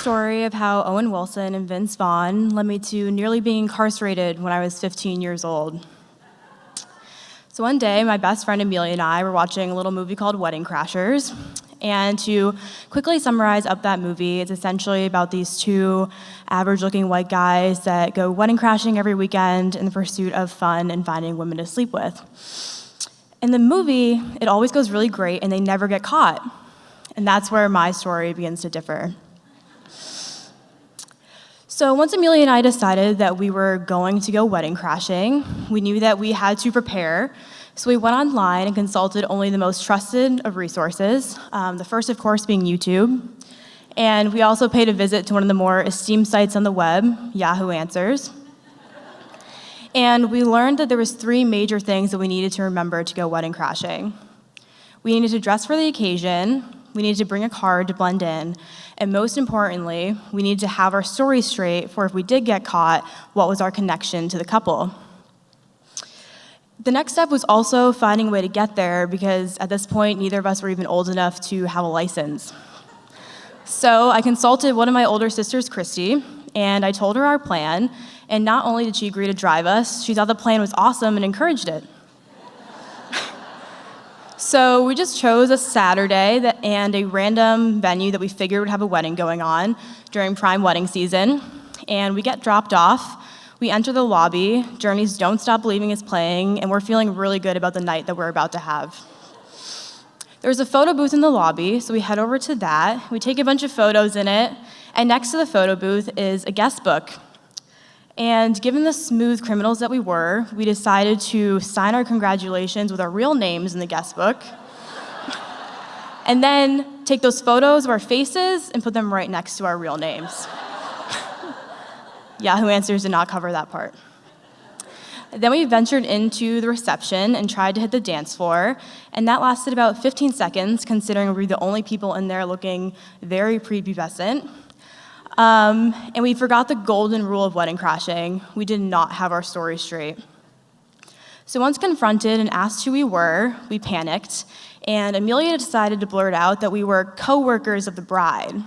story of how Owen Wilson and Vince Vaughn led me to nearly being incarcerated when I was 15 years old. So one day, my best friend Amelia and I were watching a little movie called Wedding Crashers. And to quickly summarize up that movie, it's essentially about these two average-looking white guys that go wedding crashing every weekend in the pursuit of fun and finding women to sleep with. In the movie, it always goes really great, and they never get caught. And that's where my story begins to differ. So once Amelia and I decided that we were going to go wedding crashing, we knew that we had to prepare. So we went online and consulted only the most trusted of resources, the first, of course, being YouTube. And we also paid a visit to one of the more esteemed sites on the web, Yahoo Answers. And we learned that there was 3 major things that we needed to remember to go wedding crashing. We needed to dress for the occasion, we needed to bring a card to blend in, and most importantly, we needed to have our story straight for if we did get caught, what was our connection to the couple. The next step was also finding a way to get there because at this point, neither of us were even old enough to have a license. So I consulted one of my older sisters, Christy, and I told her our plan, and not only did she agree to drive us, she thought the plan was awesome and encouraged it. So we just chose a Saturday and a random venue that we figured would have a wedding going on during prime wedding season, and we get dropped off. We enter the lobby, Journey's Don't Stop Believing is playing, and we're feeling really good about the night that we're about to have. There's a photo booth in the lobby, so we head over to that. We take a bunch of photos in it, and next to the photo booth is a guest book. And given the smooth criminals that we were, we decided to sign our congratulations with our real names in the guest book, and then take those photos of our faces and put them right next to our real names. Yahoo Answers did not cover that part. Then we ventured into the reception and tried to hit the dance floor, and that lasted about 15 seconds, considering we were the only people in there looking very prepubescent. And we forgot the golden rule of wedding crashing. We did not have our story straight. So once confronted and asked who we were, we panicked, and Amelia decided to blurt out that we were co-workers of the bride.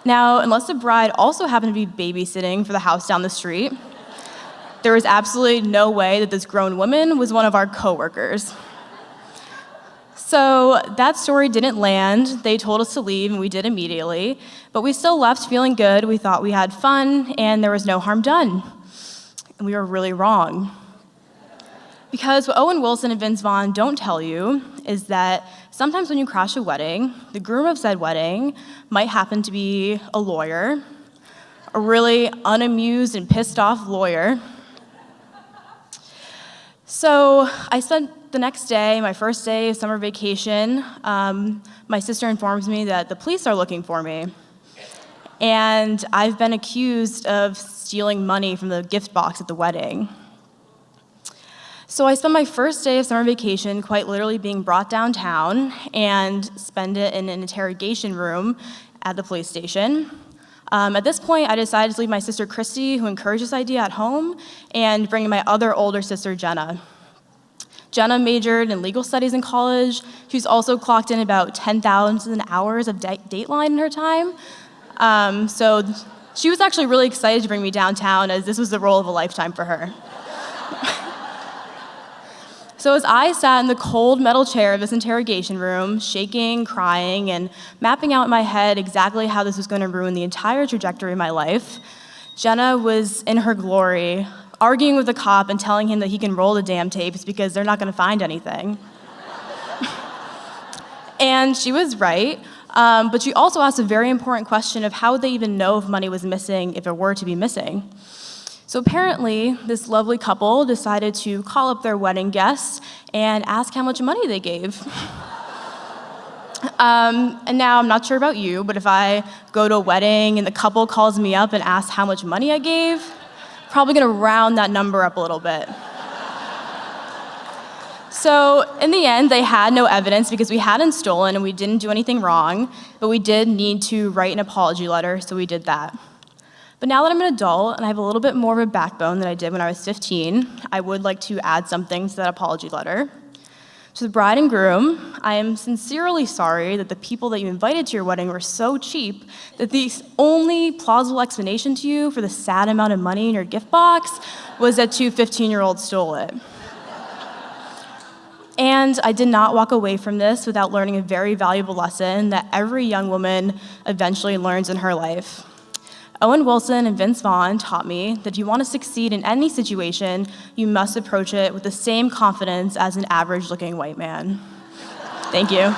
Now, unless the bride also happened to be babysitting for the house down the street, there was absolutely no way that this grown woman was one of our coworkers. So that story didn't land. They told us to leave, and we did immediately. But we still left feeling good. We thought we had fun, and there was no harm done. And we were really wrong. Because what Owen Wilson and Vince Vaughn don't tell you is that sometimes when you crash a wedding, the groom of said wedding might happen to be a lawyer, a really unamused and pissed off lawyer. So I spent the next day, my first day of summer vacation, my sister informs me that the police are looking for me. And I've been accused of stealing money from the gift box at the wedding. So I spent my first day of summer vacation quite literally being brought downtown and spend it in an interrogation room at the police station. At this point, I decided to leave my sister Christy, who encouraged this idea, at home, and bring my other older sister, Jenna. Jenna majored in legal studies in college. She's also clocked in about 10,000 hours of Dateline in her time. So she was actually really excited to bring me downtown, as this was the role of a lifetime for her. So as I sat in the cold metal chair of this interrogation room, shaking, crying, and mapping out in my head exactly how this was going to ruin the entire trajectory of my life, Jenna was in her glory, arguing with the cop and telling him that he can roll the damn tapes because they're not going to find anything. And she was right, but she also asked a very important question of how would they even know if money was missing if it were to be missing. So apparently, this lovely couple decided to call up their wedding guests and ask how much money they gave. And now, I'm not sure about you, but if I go to a wedding and the couple calls me up and asks how much money I gave, probably gonna round that number up a little bit. So in the end, they had no evidence because we hadn't stolen and we didn't do anything wrong, but we did need to write an apology letter, so we did that. But now that I'm an adult and I have a little bit more of a backbone than I did when I was 15, I would like to add something to that apology letter. To the bride and groom, I am sincerely sorry that the people that you invited to your wedding were so cheap that the only plausible explanation to you for the sad amount of money in your gift box was that two 15-year-olds stole it. And I did not walk away from this without learning a very valuable lesson that every young woman eventually learns in her life. Owen Wilson and Vince Vaughn taught me that if you want to succeed in any situation, you must approach it with the same confidence as an average-looking white man. Thank you.